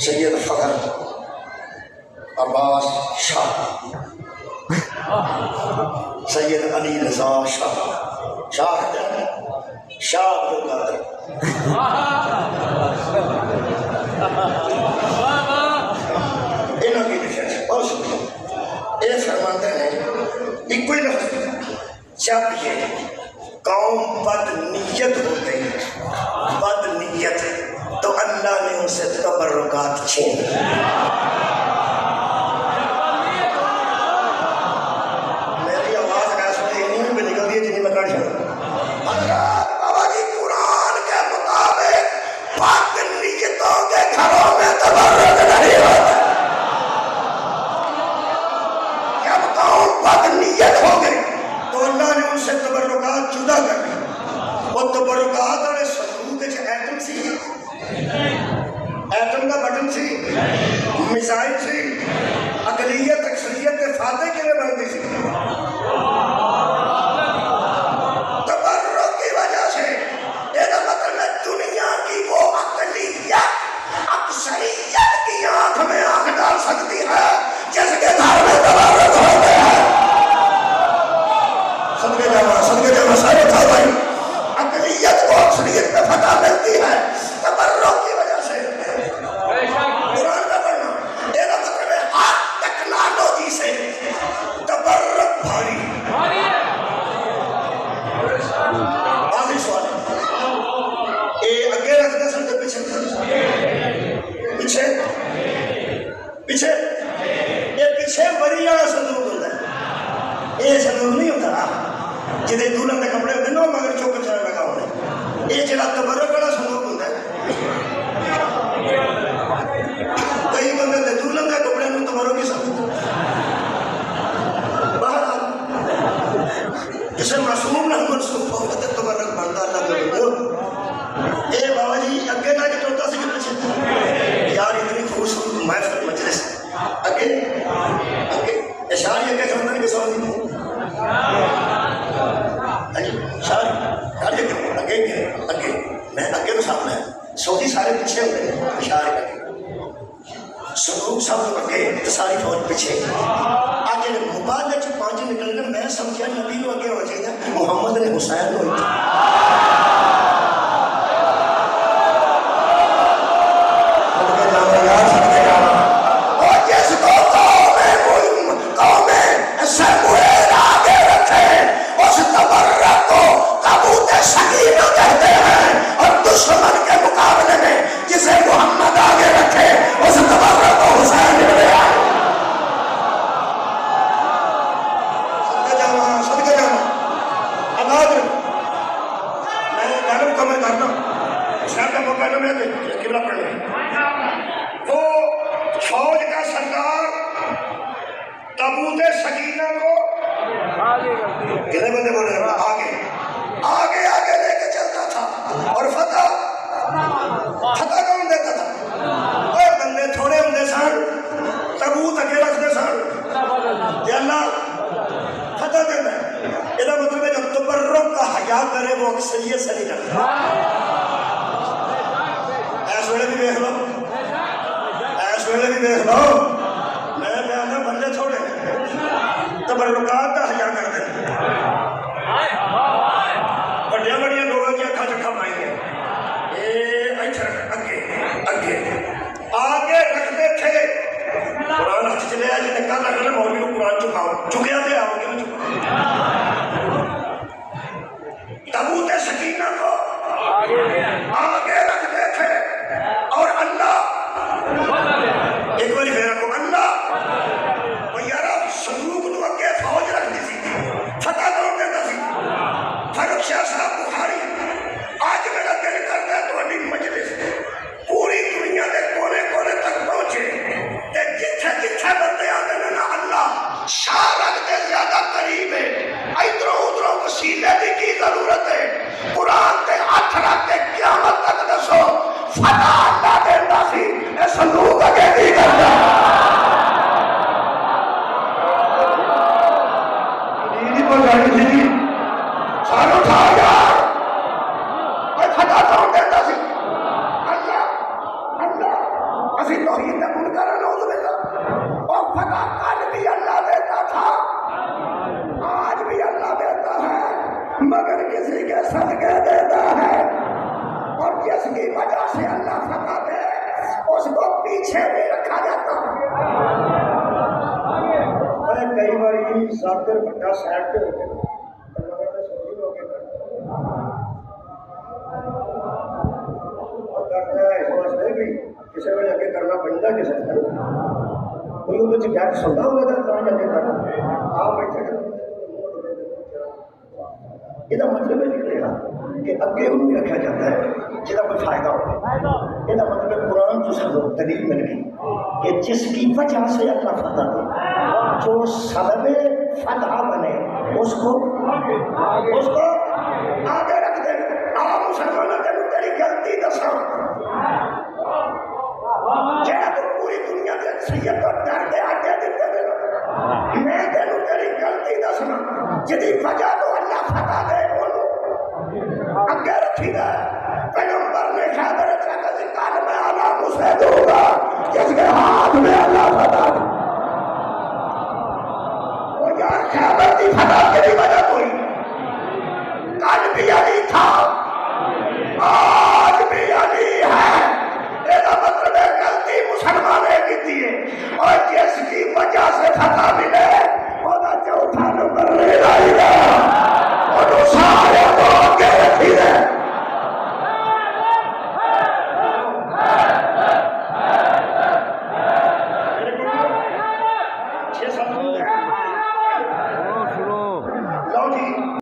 سید فخر عباس شاہ، سید علی رضا شاہ، شاہ عبد القادر، انہوں کی نشست بہت شکریہ۔ یہ فرماتے ہیں ایک کوئی لفظ، جب یہ قوم بد نیت ہو گئی، بد نیت، تو اللہ نے ان سے تبرکات چھین لی۔ میری آواز ایسے نہیں بھی نکل دی جنہیں میں کر جاؤں۔ حضرت بابا جی قرآن کے مطابق بد نیتوں کے گھروں میں تبرک نہیں ہوتا۔ جب قوم بد نیت ہو گئی تو اللہ نے ان سے تبرکات جدا کر دی۔ وہ تبرکات اور صندوق کے ایٹم سی، ایٹم کا بٹن سی، میزائل سی، اقلیت اکثریت کے فاتح کے لیے بنتی سی۔ تبرک کی وجہ سے یہ مطلب ہے دنیا کی وہ اقلیت اکثریت کی آنکھ میں آنکھ ڈال سکتی ہے جس کے گھر میں تبرک ہوتے ہیں۔ صدقے جامع سارے تھا بھائی، اقلیت کو اکثریت میں فتح ملتی ہے تبرک کی وجہ سے۔ قرآن کا پڑھنا یہ مطلب ہے ہر ٹیکنالوجی سے تبرک بھاری۔ آخری سوال ہے، یہ اگے رکھتے سن کے پیچھے پیچھے پیچھے یہ پیچھے بری والا صندوق ہوتا ہے، یہ صندوق نہیں ہوتا جہاں دلہن کے کپڑے ہوتے ہیں مگر چوک چلا لگا ہوتا ہے۔ یہ جڑا تبرک والا صندوق ہوتا ہے، کئی بندے دے دلہن کے کپڑے میں تبرک ہی سمجھتے ہیں۔ بہرحال اسے معصوم نہ منسوخ ہو تو تبرک بنتا اللہ کے بندے۔ اے بابا جی اگے نہ کہ ٹوٹا سی کہ پیچھے یار اتنی خوبصورت محفل مجلس اگے اشاری اگے سمجھنے کے سوال نہیں اگے میں اگے تو سامنے سعودی سارے پیچھے ہوتے ہیں، اشارے اگے صندوق سب اگے تو ساری فوج پیچھے۔ آج مبادلے چ پانچ نکلنے میں سمجھا نبی نو اگے ہونا چاہیے، محمد نے حسین کو کہتے ہیں، اور دشمن کے مقابلے میں جسے محمد آگے رکھے اس تبرک کو حسین ابن علی۔ صدقے جانا آباد میں گانا مکمل کرنا شاید کا موقع نہ ملے قبلہ پڑھنے۔ وہ فوج کا سردار تابوت سکینہ کو کتنے بندے بولے آگے آگے آگے لے کے چلتا تھا، اور فتح کون دیتا تھا؟ اور بندے تھوڑے ہوندے سن، تابوت اگے رکھتے سن، یہ اللہ فتح دیتا ہے۔ یہ مطلب ہے جو تبرک کا حیا کرے وہ اکثریت سے نہیں کرتا۔ ایس ویلے بھی دیکھ لو، ایس ویلے بھی دیکھ لو، میں بیانا بندے تھوڑے تبرکات کا حیا کرتے ہیں، بڑیاں بڑیاں لوگوں کی اکھا چکھا پائیں گے۔ اگے آگے رکھتے تھے قرآن ہاتھ چلے آئے جنہیں کہا رکھنا مولوی کو قرآن چکاؤ، چکیا تھے آؤ گے میں چکاؤ۔ تابوت سکینہ کو آگے رکھتے تھے، اور اللہ ایک باری پھر رکھو اللہ یارا صندوق نو اگے فوج رکھتی سی، فتح کون دیتا سی؟ فاروق شاہ صاحب بخاری۔ آج میرا دل کرتا ہے تو مجلس پوری دنیا کے کونے کونے تک پہنچے، جتھے جتھے بندے آتے ہیں نا اللہ شاہ رکھتے زیادہ قریب ہے، ادھروں ادھروں وسیلے کی ضرورت ہے۔ قرآن کے ہاتھ رکھتے قیامت تک دسو فتح اللہ دینا سی، اے صندوق اگے نہیں کرتا۔ سانو اٹھا گیا مگر کسی کے صدقے دیتا ہے، اور جس کی وجہ سے اللہ فتح دے اس کو پیچھے بھی رکھا جاتا ہے۔ کئی بار ذاکر بڑا سائڈ پہ ہو گیا اور کرتا ہے اس واسطے بھی کسی وجہ کے کرنا پڑتا کسی نے کوئی وہ گیٹ سننا ہوا تھا جا کے کرنا آپ بیٹھے یہ مطلب نکلے گا کہ اگے انہوں رکھا جاتا ہے جہاں کوئی فائدہ ہو۔ یہ مطلب قرآن تو سب دلیل مل گئی کہ جس کی وجہ سے اللہ فتح دے، جو سبب فتح بنے اس کو آگے رکھ دے۔ آپ مسلمانوں تینوں تیری غلطی دساں جہاں تو پوری دنیا کے سید تو ڈر کے آگے دیتے دے، میں تینوں تیری غلطی دسنا جدی وجہ تو